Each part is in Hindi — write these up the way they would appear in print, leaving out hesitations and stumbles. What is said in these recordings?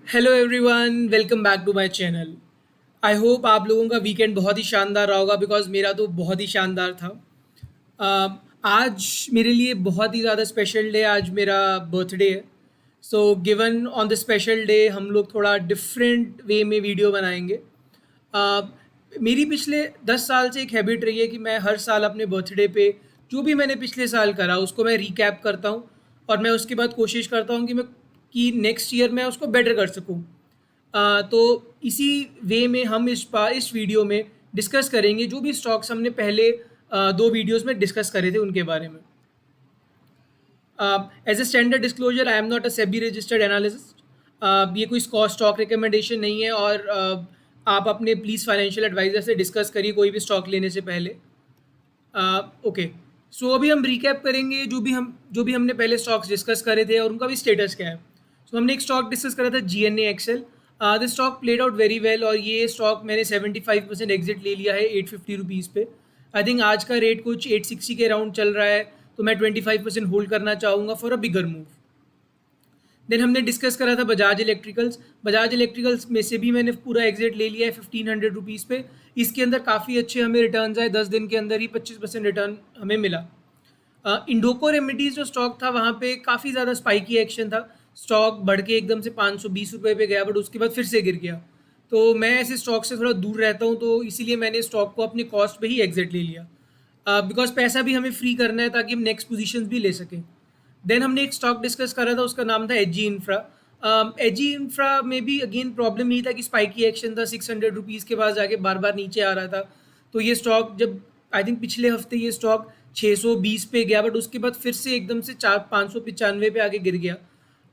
Hello everyone, welcome back to my channel. I hope आप लोगों का वीकेंड बहुत ही शानदार रहा होगा बिकॉज मेरा तो बहुत ही शानदार था। आज मेरे लिए बहुत ही ज़्यादा स्पेशल डे, आज मेरा बर्थडे है। So given on the special day हम लोग थोड़ा डिफरेंट वे में वीडियो बनाएंगे। अ, मेरी पिछले 10 साल से एक हैबिट रही है कि मैं हर साल अपने बर्थडे पे जो भी मैंने पिछले साल करा उसको मैं रिकैप करता हूँ और मैं उसके बाद कोशिश करता हूँ कि नेक्स्ट ईयर मैं उसको बेटर कर सकूँ। तो इसी वे में हम इस वीडियो में डिस्कस करेंगे जो भी स्टॉक्स हमने पहले दो वीडियोस में डिस्कस करे थे उनके बारे में। As a standard disclosure, I am not a SEBI registered analyst. ये कोई स्टॉक रिकमेंडेशन नहीं है और आप अपने प्लीज़ फाइनेंशियल एडवाइजर से डिस्कस करिए कोई भी स्टॉक लेने से पहले। ओके, सो अभी हम रिकैप करेंगे जो भी हमने पहले स्टॉक्स डिस्कस करे थे और उनका भी स्टेटस क्या है। सो हमने एक स्टॉक डिस्कस करा था GNA axle. This stock played out very well और ये स्टॉक मैंने 75% एग्जिट ले लिया है 850 रुपीज़ पे। आई थिंक आज का रेट कुछ 860 के अराउंड चल रहा है, तो मैं 25% होल्ड करना चाहूँगा for a bigger move. Then हमने डिस्कस करा था बजाज इलेक्ट्रिकल्स में से भी मैंने पूरा एग्जिट ले लिया है 1500 रुपीज़ पे। इसके अंदर काफ़ी अच्छे हमें रिटर्न आए, 10 दिन के अंदर ही 25% रिटर्न हमें मिला। इंडोको रेमेडीज जो स्टॉक था वहाँ पे काफ़ी ज़्यादा स्पाइकी एक्शन था। स्टॉक बढ़ के एकदम से 520 रुपये पे गया बट उसके बाद फिर से गिर गया। तो मैं ऐसे स्टॉक से थोड़ा दूर रहता हूँ, तो इसीलिए मैंने स्टॉक को अपने कॉस्ट पे ही एग्जिट ले लिया। बिकॉज पैसा भी हमें फ्री करना है ताकि हम नेक्स्ट पोजीशंस भी ले सकें। देन हमने एक स्टॉक डिस्कस करा था, उसका नाम था एजी इंफ्रा। एजी इंफ्रा में भी अगेन प्रॉब्लम यही था कि स्पाइकी एक्शन था, 600 रुपीज़ के पास जाके बार बार नीचे आ रहा था। तो ये स्टॉक जब आई थिंक पिछले हफ्ते ये स्टॉक 620 पे गया बट उसके बाद फिर से एकदम से 595 पे आके गिर गया।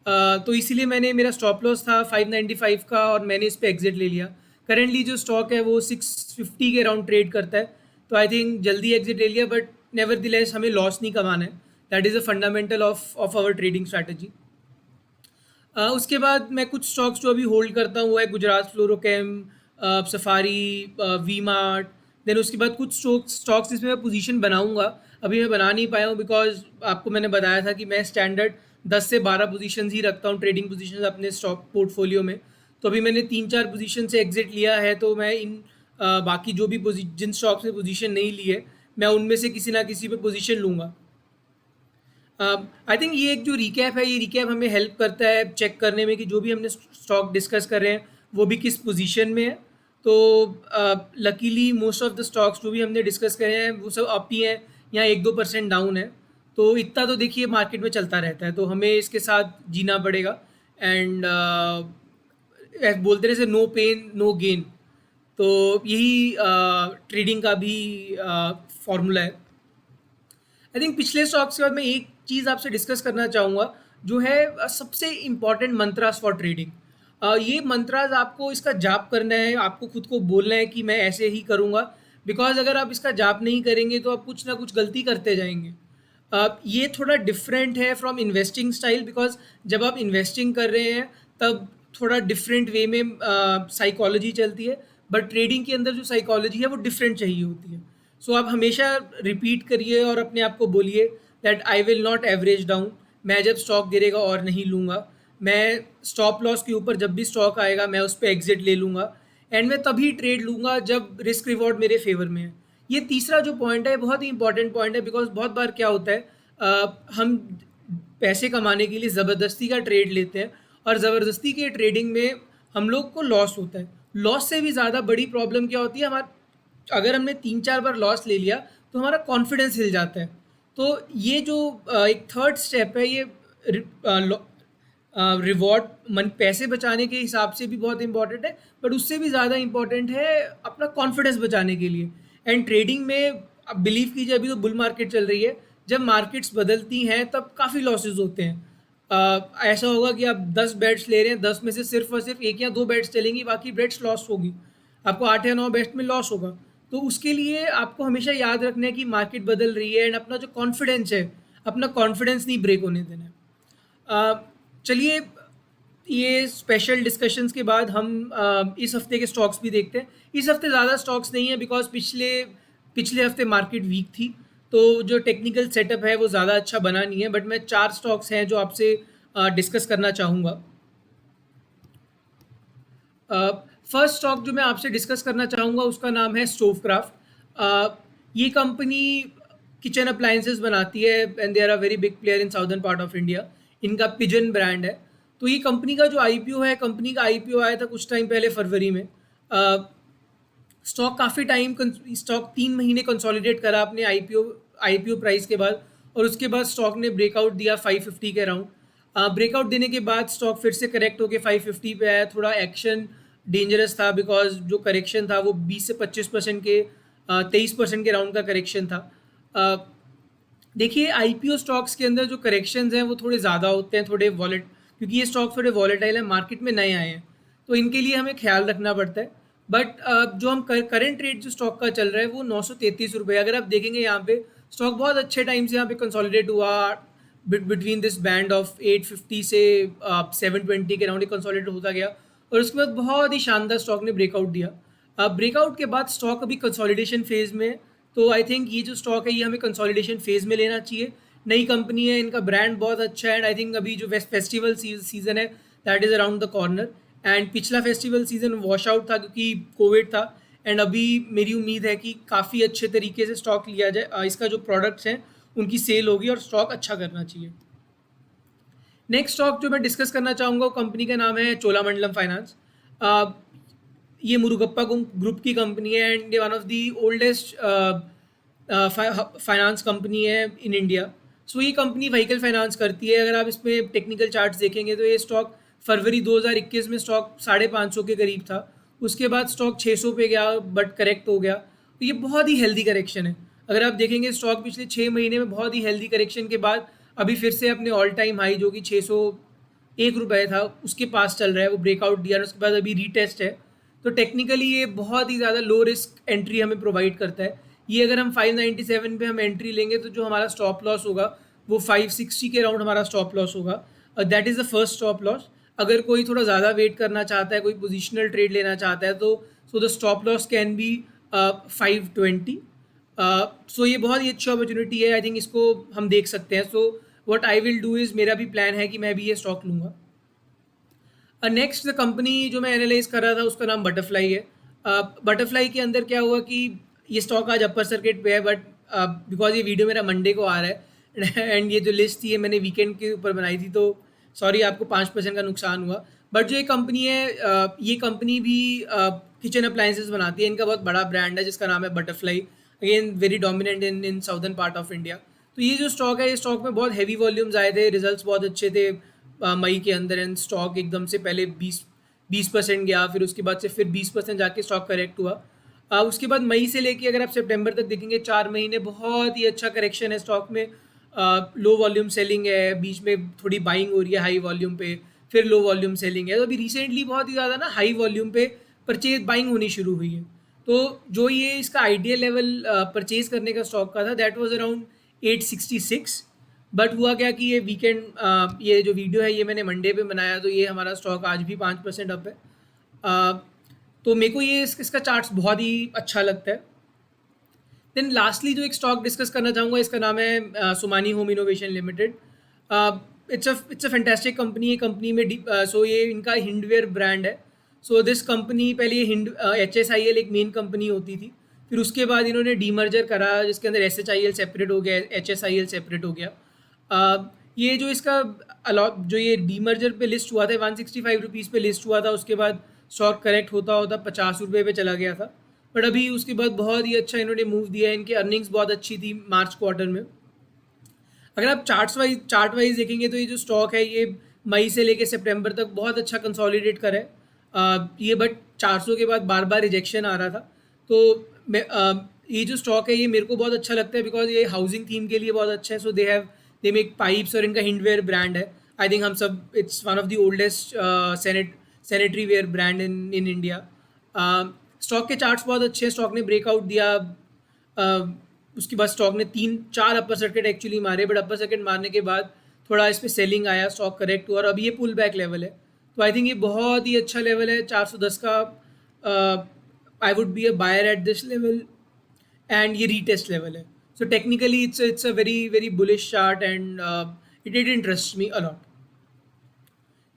तो इसीलिए मैंने मेरा स्टॉप लॉस था 595 का और मैंने इस पे एग्जिट ले लिया। करेंटली जो स्टॉक है वो 650 के अराउंड ट्रेड करता है, तो आई थिंक जल्दी एग्जिट ले लिया बट नेवर दिलेस हमें लॉस नहीं कमाना है। That is a fundamental of our trading strategy. उसके बाद मैं कुछ स्टॉक्स जो अभी होल्ड करता हूँ वो है Gujarat Fluorochem, Safari, V mart. Then उसके बाद कुछ स्टॉक्स जिसमें मैं पोजीशन बनाऊंगा, अभी मैं बना नहीं पाया हूँ बिकॉज आपको मैंने बताया था कि मैं स्टैंडर्ड 10 से 12 पोजीशंस ही रखता हूँ, ट्रेडिंग पोजीशंस अपने स्टॉक पोर्टफोलियो में। तो अभी मैंने 3-4 पोजीशन से एग्जिट लिया है, तो मैं बाकी जो भी जिन स्टॉक्स में पोजीशन नहीं ली है मैं उनमें से किसी ना किसी पे पोजीशन लूँगा। आई थिंक ये एक जो रिकैप है, ये रिकैप हमें हेल्प करता है चेक करने में कि जो भी हमने स्टॉक डिस्कस कर रहे हैं वो भी किस पोजीशन में है। तो luckily most of the stocks जो भी हमने डिस्कस करे हैं वो सब अप ही हैं या 1-2% डाउन है। तो इतना तो देखिए मार्केट में चलता रहता है, तो हमें इसके साथ जीना पड़ेगा। एंड बोलते रहे नो पेन नो गेन, तो यही ट्रेडिंग का भी फॉर्मूला है। आई थिंक पिछले स्टॉक्स के बाद मैं एक चीज़ आपसे डिस्कस करना चाहूँगा जो है सबसे इम्पॉर्टेंट मंत्रास फॉर ट्रेडिंग। ये मंत्रास आपको इसका जाप करना है, आपको खुद को बोलना है कि मैं ऐसे ही करूँगा। बिकॉज अगर आप इसका जाप नहीं करेंगे तो आप कुछ ना कुछ गलती करते जाएंगे। ये थोड़ा डिफरेंट है फ्रॉम इन्वेस्टिंग स्टाइल, बिकॉज जब आप इन्वेस्टिंग कर रहे हैं तब थोड़ा डिफरेंट वे में साइकोलॉजी चलती है, बट ट्रेडिंग के अंदर जो साइकोलॉजी है वो डिफरेंट चाहिए होती है। सो आप हमेशा रिपीट करिए और अपने आप को बोलिए that I will not average down. मैं जब स्टॉक गिरेगा और नहीं लूँगा, मैं स्टॉप लॉस के ऊपर जब भी स्टॉक आएगा मैं उस पर एग्जिट ले लूँगा। एंड मैं तभी ट्रेड लूँगा जब रिस्क रिवॉर्ड मेरे फेवर में है। ये तीसरा जो पॉइंट है बहुत ही इंपॉर्टेंट पॉइंट है, बिकॉज बहुत बार क्या होता है, हम पैसे कमाने के लिए ज़बरदस्ती का ट्रेड लेते हैं और ज़बरदस्ती के ट्रेडिंग में हम लोग को लॉस होता है। लॉस से भी ज़्यादा बड़ी प्रॉब्लम क्या होती है, हमारा अगर हमने 3-4 बार लॉस ले लिया तो हमारा कॉन्फिडेंस हिल जाता है। तो ये जो एक थर्ड स्टेप है, ये रिवॉर्ड मन पैसे बचाने के हिसाब से भी बहुत इंपॉर्टेंट है, बट उससे भी ज़्यादा इंपॉर्टेंट है अपना कॉन्फिडेंस बचाने के लिए। एंड ट्रेडिंग में अब बिलीव कीजिए, अभी तो बुल मार्केट चल रही है, जब मार्केट्स बदलती हैं तब काफ़ी लॉसेस होते हैं। ऐसा होगा कि आप 10 बेट्स ले रहे हैं, 10 में से सिर्फ और सिर्फ 1 या 2 बेट्स चलेंगी, बाकी बेट्स लॉस होगी, आपको 8 या 9 बेट्स में लॉस होगा। तो उसके लिए आपको हमेशा याद रखना है कि मार्केट बदल रही है एंड अपना जो कॉन्फिडेंस है, अपना कॉन्फिडेंस नहीं ब्रेक होने देना है। चलिए, ये स्पेशल डिस्कशंस के बाद हम इस हफ्ते के स्टॉक्स भी देखते हैं। इस हफ्ते ज़्यादा स्टॉक्स नहीं है बिकॉज पिछले पिछले हफ्ते मार्केट वीक थी, तो जो टेक्निकल सेटअप है वो ज़्यादा अच्छा बना नहीं है, बट मैं 4 स्टॉक्स हैं जो आपसे डिस्कस करना चाहूँगा। फर्स्ट स्टॉक जो मैं आपसे डिस्कस करना चाहूँगा उसका नाम है स्टोवक्राफ्ट। ये कंपनी किचन अप्लायंसेस बनाती है and they are a very big player in southern part of India. इनका पिजन ब्रांड है। तो ये कंपनी का जो आईपीओ है, कंपनी का आईपीओ आया था कुछ टाइम पहले फरवरी में। स्टॉक काफ़ी टाइम स्टॉक 3 महीने कंसोलिडेट करा अपने आईपीओ प्राइस के बाद, और उसके बाद स्टॉक ने ब्रेकआउट दिया 550 के अराउंड। ब्रेकआउट देने के बाद स्टॉक फिर से करेक्ट होकर 550 पे आया। थोड़ा एक्शन डेंजरस था बिकॉज जो करेक्शन था वो 20 से 25% के 23% के राउंड का करेक्शन था। देखिए आईपीओ स्टॉक्स के अंदर जो करेक्शंस हैं वो थोड़े ज़्यादा होते हैं, थोड़े वॉलेट, क्योंकि ये स्टॉक थोड़े वॉलेटाइल है, मार्केट में नए आए हैं, तो इनके लिए हमें ख्याल रखना पड़ता है। बट जो हम करंट रेट जो स्टॉक का चल रहा है वो 933 रुपये। अगर आप देखेंगे यहाँ पे स्टॉक बहुत अच्छे टाइम से यहाँ पे कंसोलिडेट हुआ, बिटवीन दिस बैंड ऑफ 850 से 720 के राउंड कंसोलिडेट होता गया, और उसके बाद बहुत ही शानदार स्टॉक ने ब्रेकआउट दिया। ब्रेकआउट के बाद स्टॉक अभी कंसोलिडेशन फेज में है। तो आई थिंक ये जो स्टॉक है ये हमें कंसोलिडेशन फेज में लेना चाहिए। नई कंपनी है, इनका ब्रांड बहुत अच्छा है, एंड आई थिंक अभी जो फेस्टिवल सीजन है that is around the corner. And पिछला फेस्टिवल सीजन वॉश आउट था क्योंकि कोविड था, एंड अभी मेरी उम्मीद है कि काफ़ी अच्छे तरीके से स्टॉक लिया जाए। इसका जो प्रोडक्ट्स हैं उनकी सेल होगी और स्टॉक अच्छा करना चाहिए। नेक्स्ट स्टॉक जो मैं डिस्कस करना चाहूँगा वो कंपनी का नाम है चोलामंडलम फाइनेंस। ये मुरुगप्पा ग्रुप की कंपनी है एंड ये one of the oldest finance company है इन इंडिया। सो ये कंपनी व्हीकल फाइनेंस करती है। अगर आप इसमें टेक्निकल चार्ट्स देखेंगे तो ये स्टॉक फरवरी 2021 में स्टॉक 550 के करीब था। उसके बाद स्टॉक 600 पे गया बट करेक्ट हो गया। तो ये बहुत ही हेल्दी करेक्शन है। अगर आप देखेंगे स्टॉक पिछले 6 महीने में बहुत ही हेल्दी करेक्शन के बाद अभी फिर से अपने ऑल टाइम हाई जो कि 601 रुपये था उसके पास चल रहा है, वो ब्रेकआउट दिया और उसके बाद अभी रीटेस्ट है। तो टेक्निकली ये बहुत ही ज़्यादा लो रिस्क एंट्री हमें प्रोवाइड करता है। ये अगर हम 597 पे हम एंट्री लेंगे तो जो हमारा स्टॉप लॉस होगा वो 560 के अराउंड हमारा स्टॉप लॉस होगा। That is the first stop loss. अगर कोई थोड़ा ज़्यादा वेट करना चाहता है, कोई पोजिशनल ट्रेड लेना चाहता है तो so the stop loss can be 520। सो ये बहुत ही अच्छी अपॉर्चुनिटी है। आई थिंक इसको हम देख सकते हैं। So what I will do is, मेरा भी प्लान है कि मैं भी ये स्टॉक लूँगा। नेक्स्ट द कंपनी जो मैं एनालाइज कर रहा था उसका नाम बटरफ्लाई है। बटरफ्लाई के अंदर क्या हुआ कि ये स्टॉक आज अपर सर्किट पे है, बट बिकॉज ये वीडियो मेरा मंडे को आ रहा है एंड ये जो लिस्ट थी ये मैंने वीकेंड के ऊपर बनाई थी, तो सॉरी आपको 5% का नुकसान हुआ। बट जो ये कंपनी है ये कंपनी भी किचन अप्लायंसेस बनाती है। इनका बहुत बड़ा ब्रांड है जिसका नाम है butterfly, again very dominant in southern part of India. तो ये जो स्टॉक है, ये स्टॉक में बहुत हैवी वॉल्यूम्स आए थे, रिजल्ट्स बहुत अच्छे थे मई के अंदर, एंड स्टॉक एकदम से पहले 20% गया, फिर उसके बाद से फिर 20% जाके स्टॉक करेक्ट हुआ। उसके बाद मई से लेके अगर आप सितंबर तक देखेंगे 4 महीने बहुत ही अच्छा करेक्शन है स्टॉक में। लो वॉल्यूम सेलिंग है, बीच में थोड़ी बाइंग हो रही है हाई वॉल्यूम पे, फिर लो वॉल्यूम सेलिंग है। तो अभी रिसेंटली बहुत ही ज़्यादा ना हाई वॉल्यूम पे परचेज बाइंग होनी शुरू हुई है। तो जो ये इसका आइडियल लेवल परचेज करने का स्टॉक का था दैट वाज अराउंड 866। बट हुआ क्या कि ये वीकेंड ये जो वीडियो है ये मैंने मंडे पे बनाया, तो ये हमारा स्टॉक आज भी 5% अप है। तो मेरे को ये इसका चार्ट्स बहुत ही अच्छा लगता है। देन लास्टली जो एक स्टॉक डिस्कस करना चाहूँगा इसका नाम है Somany home innovation limited. It's a fantastic company है। कंपनी में सो ये इनका हिंडवेयर ब्रांड है। सो दिस कंपनी पहले ये HSIL एक मेन कंपनी होती थी, फिर उसके बाद इन्होंने डीमर्जर करा जिसके अंदर SHIL सेपरेट हो गया, HSIL सेपरेट हो गया। ये जो इसका जो ये डीमर्जर पे लिस्ट हुआ था 165 रुपीज़ पे लिस्ट हुआ था, उसके बाद स्टॉक करेक्ट होता होता 50 रुपये पे चला गया था। बट अभी उसके बाद बहुत ही अच्छा इन्होंने मूव दिया है। इनकी अर्निंग्स बहुत अच्छी थी मार्च क्वार्टर में। अगर आप चार्ट वाइज देखेंगे तो ये जो स्टॉक है ये मई से लेके सितंबर तक बहुत अच्छा कंसोलिडेट करा है। ये बट 400 के बाद बार बार रिजेक्शन आ रहा था। तो ये जो स्टॉक है ये मेरे को बहुत अच्छा लगता है बिकॉज ये हाउसिंग थीम के लिए बहुत अच्छा है। सो दे मेक पाइप्स और इनका हिंडवेयर ब्रांड है। आई थिंक हम सब it's one of the oldest sanitary ware brand in India. Stock के चार्ट्स बहुत अच्छे हैं। स्टॉक ने ब्रेकआउट दिया, उसके बाद स्टॉक ने 3-4 अपर सर्किट एक्चुअली मारे, बट अपर सर्किट मारने के बाद थोड़ा इस पर सेलिंग आया, स्टॉक करेक्ट हुआ और अभी ये पुल बैक लेवल है। तो आई थिंक ये बहुत ही अच्छा लेवल है 410 का। I would be a buyer at this level and ये रीटेस्ट लेवल है। So technically it's a very very bullish chart and it interest me a lot.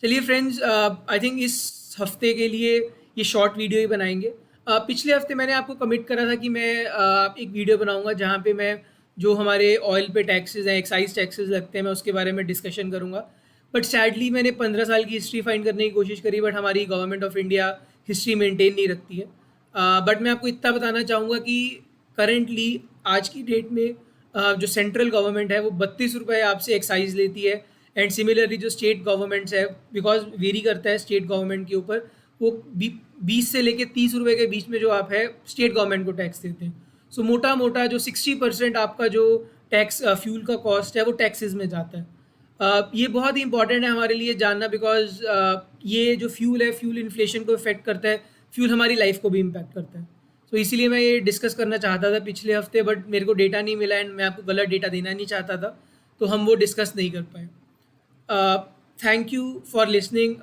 चलिए फ्रेंड्स, आई थिंक इस हफ्ते के लिए ये शॉर्ट वीडियो ही बनाएंगे। पिछले हफ्ते मैंने आपको कमिट करा था कि मैं एक वीडियो बनाऊंगा जहाँ पे मैं जो हमारे ऑयल पे टैक्सेस हैं, एक्साइज टैक्सेस लगते हैं, मैं उसके बारे में डिस्कशन करूंगा। बट सैडली मैंने 15 साल की हिस्ट्री फाइंड करने की कोशिश करी, बट हमारी government of India history maintain नहीं रखती है। बट मैं आपको इतना बताना चाहूँगा कि करेंटली आज की डेट में जो सेंट्रल गवर्नमेंट है वो 32 रुपये आपसे एक्साइज लेती है। एंड सिमिलरली जो स्टेट गवर्नमेंट्स है, बिकॉज वेरी करता है स्टेट गवर्नमेंट के ऊपर, वो 20 से लेके 30 रुपये के बीच में जो आप है स्टेट गवर्नमेंट को टैक्स देते हैं। सो मोटा मोटा जो 60% आपका जो टैक्स फ्यूल का कॉस्ट है वो टैक्सेस में जाता है। ये बहुत ही इंपॉर्टेंट है हमारे लिए जानना, बिकॉज ये जो फ्यूल है, फ्यूल इन्फ्लेशन को इफेक्ट करता है, फ्यूल हमारी लाइफ को भी इम्पैक्ट करता है। तो इसीलिए मैं ये डिस्कस करना चाहता था पिछले हफ्ते, बट मेरे को डेटा नहीं मिला एंड मैं आपको गलत डेटा देना नहीं चाहता था, तो हम वो डिस्कस नहीं कर पाए। Thank you for listening.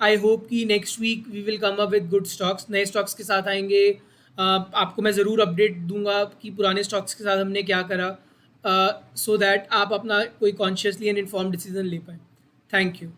I hope कि next week we will come up with good stocks, नए स्टॉक्स के साथ आएंगे। आपको मैं ज़रूर अपडेट दूंगा कि पुराने स्टॉक्स के साथ हमने क्या करा, सो दैट आप अपना कोई कॉन्शियसली एंड इन्फॉर्म डिसीजन ले पाए। Thank you.